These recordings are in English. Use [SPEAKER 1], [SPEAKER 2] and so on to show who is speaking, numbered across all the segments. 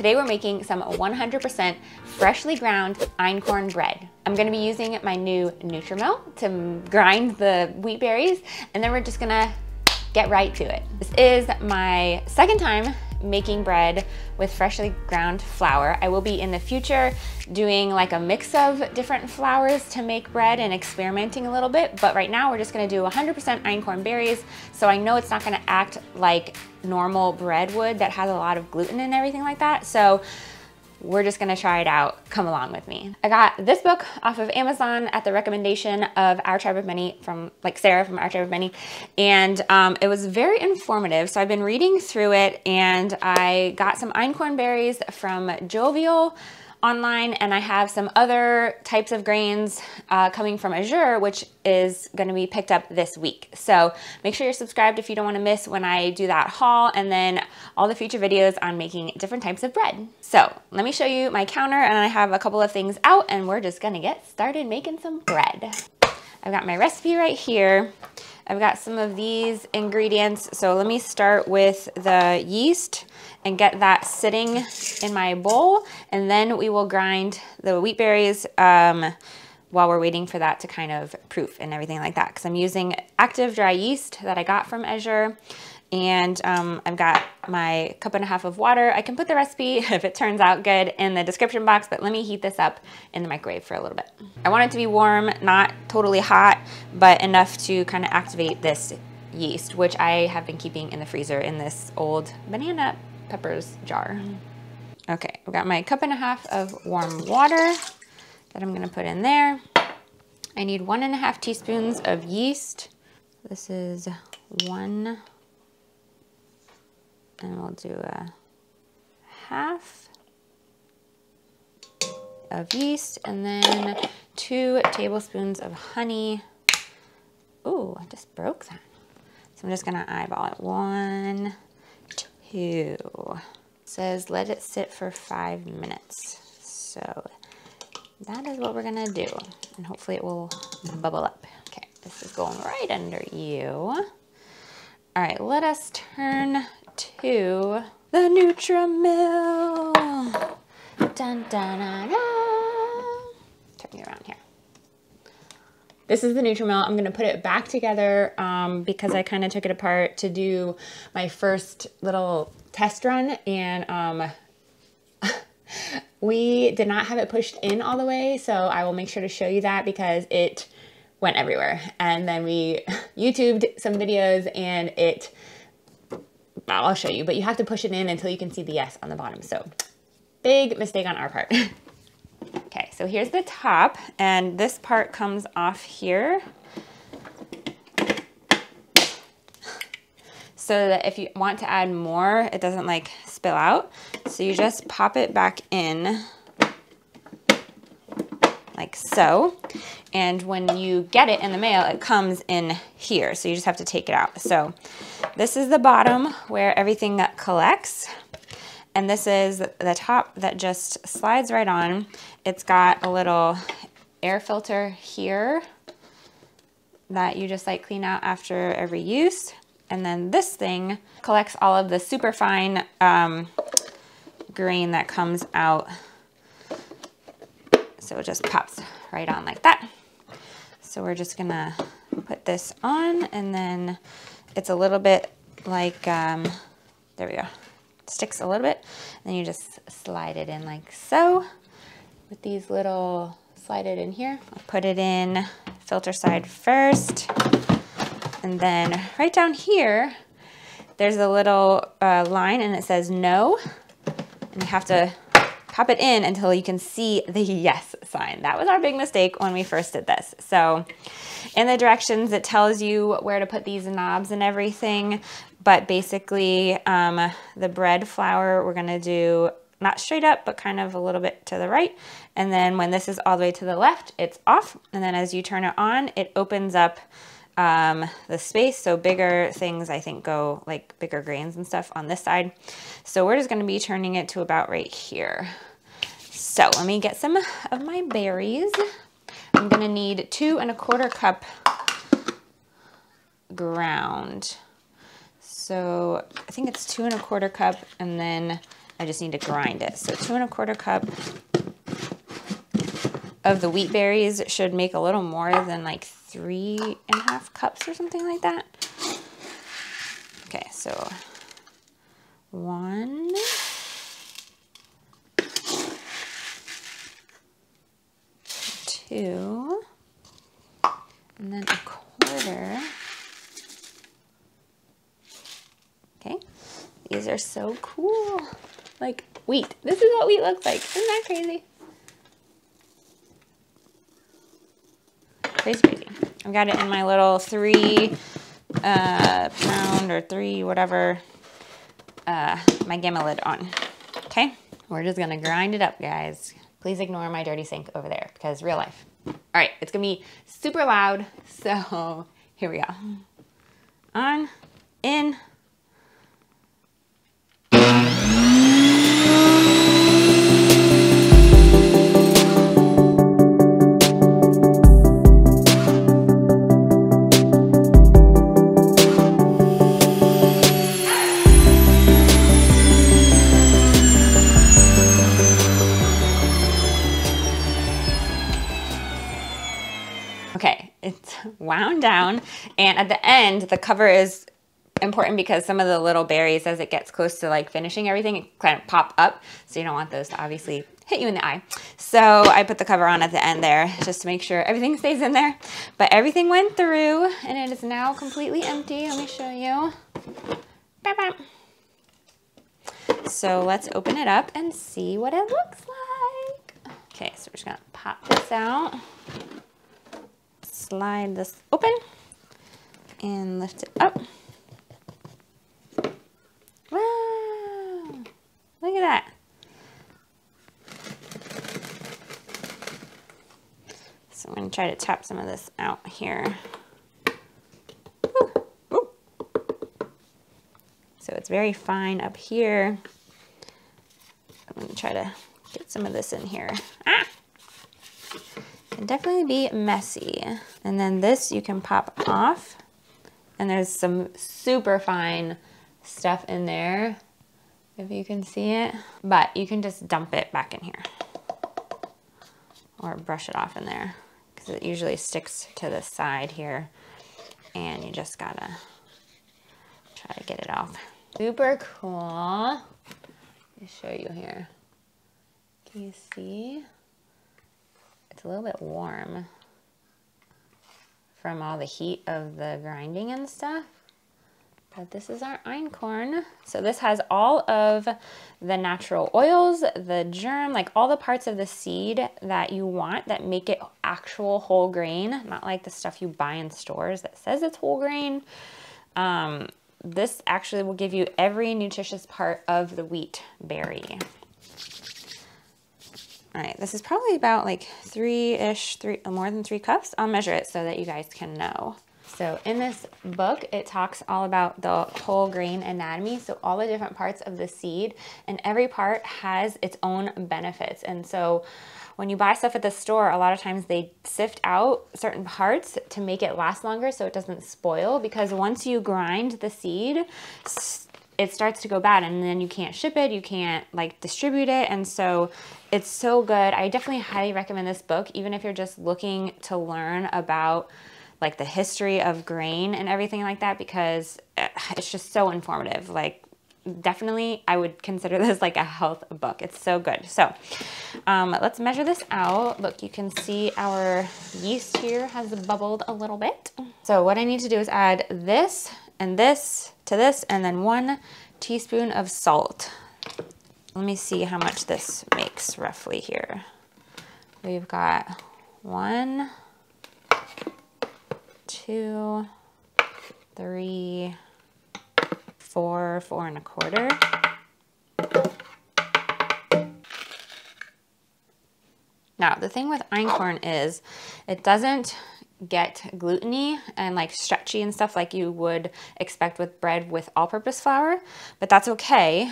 [SPEAKER 1] Today we're making some 100% freshly ground einkorn bread. I'm gonna be using my new Nutrimill to grind the wheat berries, and then we're just gonna get right to it. This is my second time making bread with freshly ground flour. I will be in the future doing like a mix of different flours to make bread and experimenting a little bit, but right now we're just gonna do 100% einkorn berries, so I know it's not gonna act like normal bread would that has a lot of gluten and everything like that. So we're just gonna try it out. Come along with me. I got this book off of Amazon at the recommendation of Our Tribe of Many, from Sarah from Our Tribe of Many, and it was very informative. So I've been reading through it, and I got some einkorn berries from Jovial online, and I have some other types of grains coming from Azure, which is gonna be picked up this week. So make sure you're subscribed if you don't wanna miss when I do that haul, and then all the future videos on making different types of bread. So let me show you my counter, and I have a couple of things out, and we're just gonna get started making some bread. I've got my recipe right here. I've got some of these ingredients. So let me start with the yeast and get that sitting in my bowl, and then we will grind the wheat berries while we're waiting for that to kind of proof and everything like that, because I'm using active dry yeast that I got from Azure. And I've got my 1.5 cups of water. I can put the recipe, if it turns out good, in the description box, but let me heat this up in the microwave for a little bit. I want it to be warm, not totally hot, but enough to kind of activate this yeast, which I have been keeping in the freezer in this old banana peppers jar. Okay, I've got my 1.5 cups of warm water that I'm gonna put in there. I need 1.5 teaspoons of yeast. This is 1, and we'll do a 1/2 of yeast, and then 2 tablespoons of honey. Ooh, I just broke that. So I'm just gonna eyeball it. 1, 2. It says let it sit for 5 minutes. So that is what we're gonna do. And hopefully it will bubble up. Okay, this is going right under you. All right, let us turn to the Nutrimill. Dun, dun, dun, dun. Turn me around here. This is the Nutrimill. I'm gonna put it back together because I kind of took it apart to do my first little test run, and we did not have it pushed in all the way, so I will make sure to show you that because it went everywhere. And then we YouTubed some videos, and I'll show you, but you have to push it in until you can see the yes on the bottom. So big mistake on our part. Okay, so here's the top, and this part comes off here, so that if you want to add more, it doesn't like spill out. So you just pop it back in like so. And when you get it in the mail, it comes in here. So you just have to take it out. So this is the bottom where everything collects. And this is the top that just slides right on. It's got a little air filter here that you just like clean out after every use. And then this thing collects all of the super fine grain that comes out. So it just pops right on like that. So we're just gonna put this on, and then it's a little bit like, there we go. It sticks a little bit, and then you just slide it in like so with these little, slide it in here. I'll put it in filter side first, and then right down here, there's a little line, and it says no, and you have to pop it in until you can see the yes sign. That was our big mistake when we first did this. So in the directions, it tells you where to put these knobs and everything, but basically the bread flour, we're gonna do not straight up, but kind of a little bit to the right. And then when this is all the way to the left, it's off. And then as you turn it on, it opens up the space. So bigger things, I think, go like bigger grains and stuff on this side. So we're just gonna be turning it to about right here. So let me get some of my berries. I'm gonna need 2 1/4 cup ground. So I think it's 2 1/4 cup, and then I just need to grind it. So 2 1/4 cup of the wheat berries should make a little more than like 3 1/2 cups or something like that. Okay, so 1, 2, and then 1/4. Okay, these are so cool. Like wheat. This is what wheat looks like. Isn't that crazy? Crazy, crazy. I've got it in my little 3 pound or 3 whatever, my gamma lid on. Okay, we're just gonna grind it up, guys. Please ignore my dirty sink over there because real life. All right, it's gonna be super loud, so here we go. On, in. Okay, it's wound down, and at the end, the cover is important because some of the little berries, as it gets close to like finishing everything, it kind of pop up, so you don't want those to obviously hit you in the eye. So I put the cover on at the end there just to make sure everything stays in there. But everything went through, and it is now completely empty. Let me show you. So let's open it up and see what it looks like. Okay, so we're just gonna pop this out. Slide this open and lift it up. Wow, look at that. So I'm going to try to tap some of this out here. Ooh, ooh. So it's very fine up here. I'm going to try to get some of this in here. Ah! Can definitely be messy. And then this you can pop off, and there's some super fine stuff in there, if you can see it, but you can just dump it back in here or brush it off in there because it usually sticks to the side here, and you just gotta try to get it off. Super cool. Let me show you here. Can you see? It's a little bit warm from all the heat of the grinding and stuff. But this is our einkorn. So this has all of the natural oils, the germ, like all the parts of the seed that you want that make it actual whole grain, not like the stuff you buy in stores that says it's whole grain. This actually will give you every nutritious part of the wheat berry. All right, this is probably about like more than 3 cups. I'll measure it so that you guys can know. So in this book, it talks all about the whole grain anatomy. So all the different parts of the seed, and every part has its own benefits. And so when you buy stuff at the store, a lot of times they sift out certain parts to make it last longer so it doesn't spoil, because once you grind the seed, it starts to go bad, and then you can't ship it, you can't like distribute it. And so it's so good. I definitely highly recommend this book, even if you're just looking to learn about like the history of grain and everything like that, because it's just so informative. Like definitely I would consider this like a health book. It's so good. So let's measure this out. Look, you can see our yeast here has bubbled a little bit. So what I need to do is add this and this to this, and then 1 teaspoon of salt. Let me see how much this makes roughly here. We've got 1, 2, 3, 4, 4 1/4. Now, the thing with einkorn is it doesn't get gluten-y and like stretchy and stuff like you would expect with bread with all-purpose flour, but that's okay.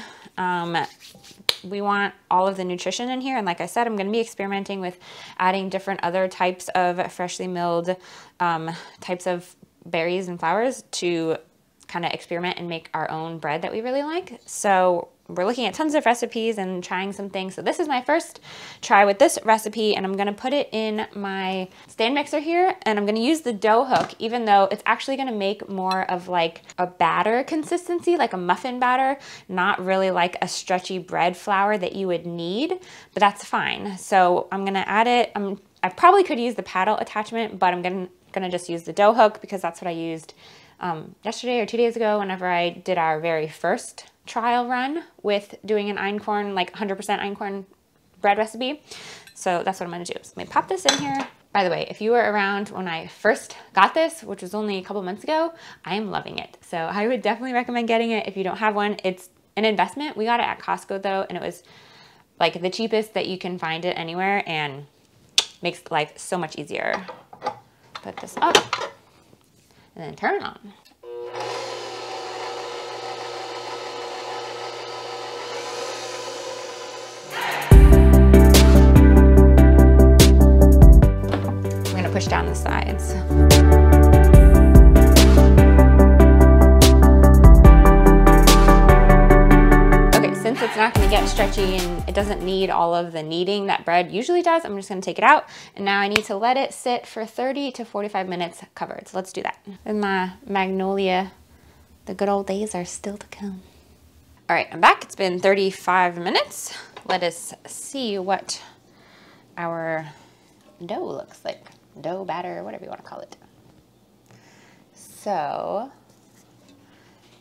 [SPEAKER 1] We want all of the nutrition in here, and like I said, I'm going to be experimenting with adding different other types of freshly milled types of berries and flours to kind of experiment and make our own bread that we really like. So we're looking at tons of recipes and trying some things. So this is my first try with this recipe, and I'm gonna put it in my stand mixer here, and I'm gonna use the dough hook, even though it's actually gonna make more of like a batter consistency, like a muffin batter, not really like a stretchy bread flour that you would need, but that's fine. So I'm gonna add it. I probably could use the paddle attachment, but I'm gonna just use the dough hook because that's what I used yesterday or 2 days ago whenever I did our very first trial run with doing an einkorn, like 100% einkorn bread recipe. So that's what I'm gonna do. So let me pop this in here. By the way, if you were around when I first got this, which was only a couple months ago, I am loving it. So I would definitely recommend getting it if you don't have one. It's an investment. We got it at Costco though, and it was like the cheapest that you can find it anywhere and makes life so much easier. Put this up and then turn it on. Push down the sides. Okay, since it's not going to get stretchy and it doesn't need all of the kneading that bread usually does, I'm just going to take it out. And now I need to let it sit for 30 to 45 minutes covered. So let's do that. With my magnolia, the good old days are still to come. All right, I'm back. It's been 35 minutes. Let us see what our dough looks like. Dough, batter, whatever you want to call it. So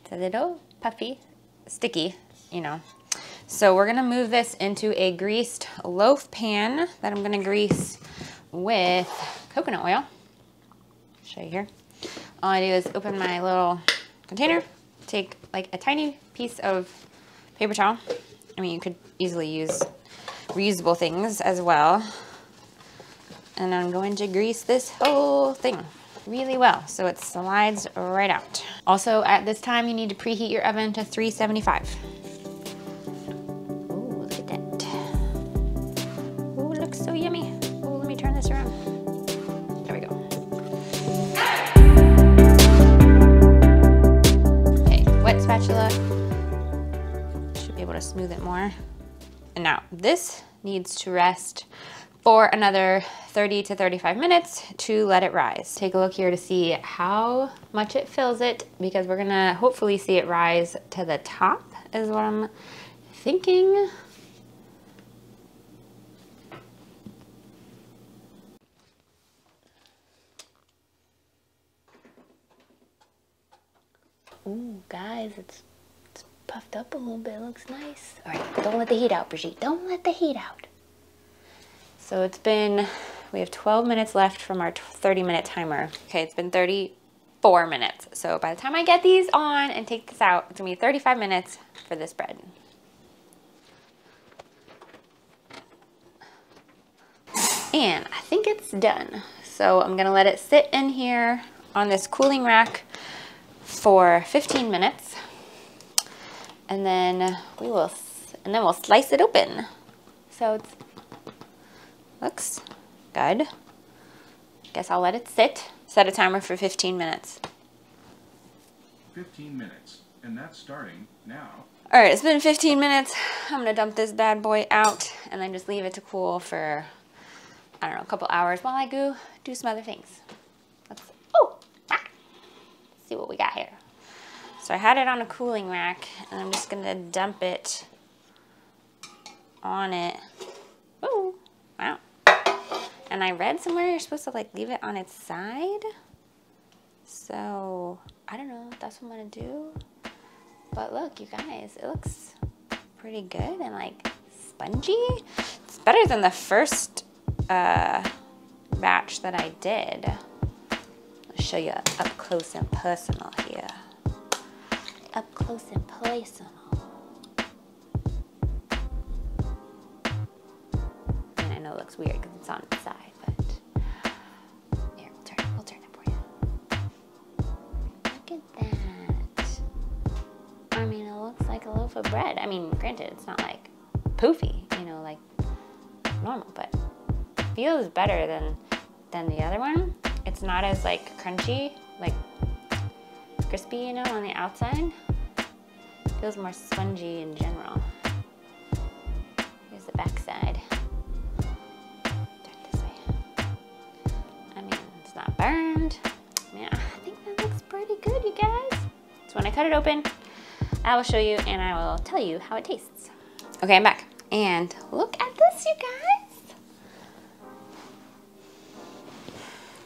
[SPEAKER 1] it's a little puffy, sticky, you know. So we're gonna move this into a greased loaf pan that I'm gonna grease with coconut oil. Show you here. All I do is open my little container, take like a tiny piece of paper towel. I mean, you could easily use reusable things as well. And I'm going to grease this whole thing really well so it slides right out. Also, at this time, you need to preheat your oven to 375. Ooh, look at that. Ooh, it looks so yummy. Ooh, let me turn this around. There we go. Okay, wet spatula. Should be able to smooth it more. And now, this needs to rest for another 30 to 35 minutes to let it rise. Take a look here to see how much it fills it, because we're gonna hopefully see it rise to the top is what I'm thinking. Ooh, guys, it's puffed up a little bit. It looks nice. All right, don't let the heat out, Brigitte. Don't let the heat out. So it's been, we have 12 minutes left from our 30-minute timer. Okay, it's been 34 minutes. So by the time I get these on and take this out, it's gonna be 35 minutes for this bread. And I think it's done. So I'm gonna let it sit in here on this cooling rack for 15 minutes. And then we'll slice it open. So it's looks good. Guess I'll let it sit. Set a timer for 15 minutes.
[SPEAKER 2] 15 minutes, and that's starting now.
[SPEAKER 1] All right, it's been 15 minutes. I'm gonna dump this bad boy out and then just leave it to cool for, I don't know, a couple hours while I go do some other things. Let's see what we got here. So I had it on a cooling rack, and I'm just gonna dump it on it. Ooh, wow. And I read somewhere you're supposed to like leave it on its side. So I don't know if that's what I'm gonna do. But look, you guys, it looks pretty good and like spongy. It's better than the first batch that I did. I'll show you up close and personal here. Up close and personal. And I know it looks weird because it's on its side, but here, we'll turn it for you. Look at that. I mean, it looks like a loaf of bread. I mean, granted, it's not like poofy, you know, like normal, but it feels better than the other one. It's not as like crunchy, like crispy, you know, on the outside. Feels more spongy in general. Here's the back side. This way. I mean, it's not burned. Yeah, I think that looks pretty good, you guys. So when I cut it open, I will show you and I will tell you how it tastes. Okay, I'm back. And look at this, you guys.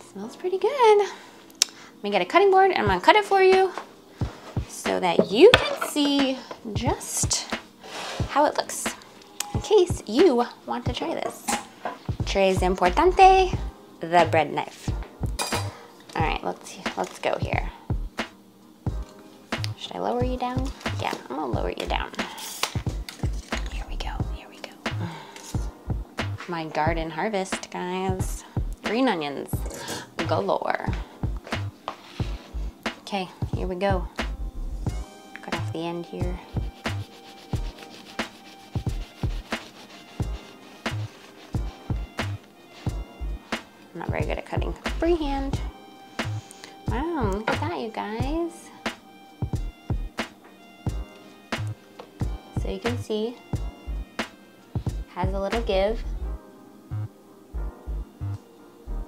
[SPEAKER 1] It smells pretty good. Let me get a cutting board and I'm gonna cut it for you so that you can see just how it looks in case you want to try this. Tres importante, the bread knife. All right, let's go here. Should I lower you down? Yeah, I'm gonna lower you down. Here we go, here we go. My garden harvest, guys. Green onions galore. Okay, here we go. Cut off the end here. I'm not very good at cutting freehand. Wow, look at that, you guys. So you can see, has a little give.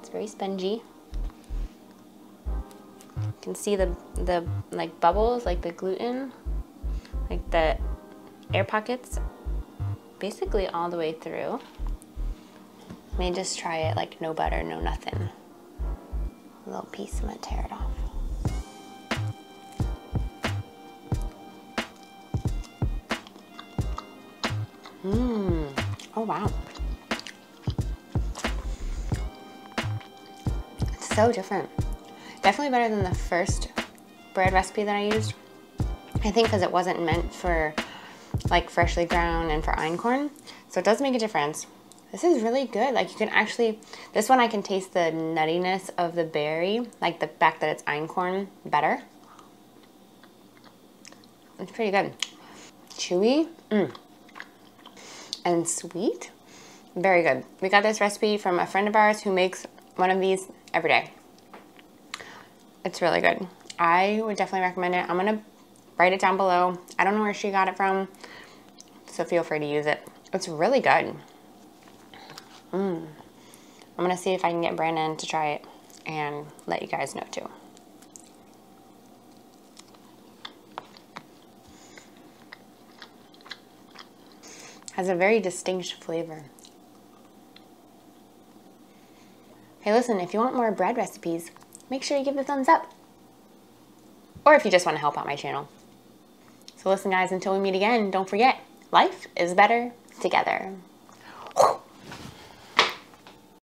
[SPEAKER 1] It's very spongy. You can see the like bubbles, like the gluten, like the air pockets, basically all the way through. Let me just try it like no butter, no nothing. A little piece, I'm gonna tear it off. Oh wow. It's so different. Definitely better than the first bread recipe that I used. I think because it wasn't meant for like freshly ground and for einkorn. So it does make a difference. This is really good. Like you can actually, this one I can taste the nuttiness of the berry, like the fact that it's einkorn better. It's pretty good. Chewy. And sweet. Very good. We got this recipe from a friend of ours who makes one of these every day. It's really good. I would definitely recommend it. I'm gonna write it down below. I don't know where she got it from, so feel free to use it. It's really good. I'm gonna see if I can get Brandon to try it and let you guys know too. Has a very distinct flavor. Hey, listen, if you want more bread recipes, make sure you give it a thumbs up. Or if you just want to help out my channel. So listen, guys, until we meet again, don't forget, life is better together.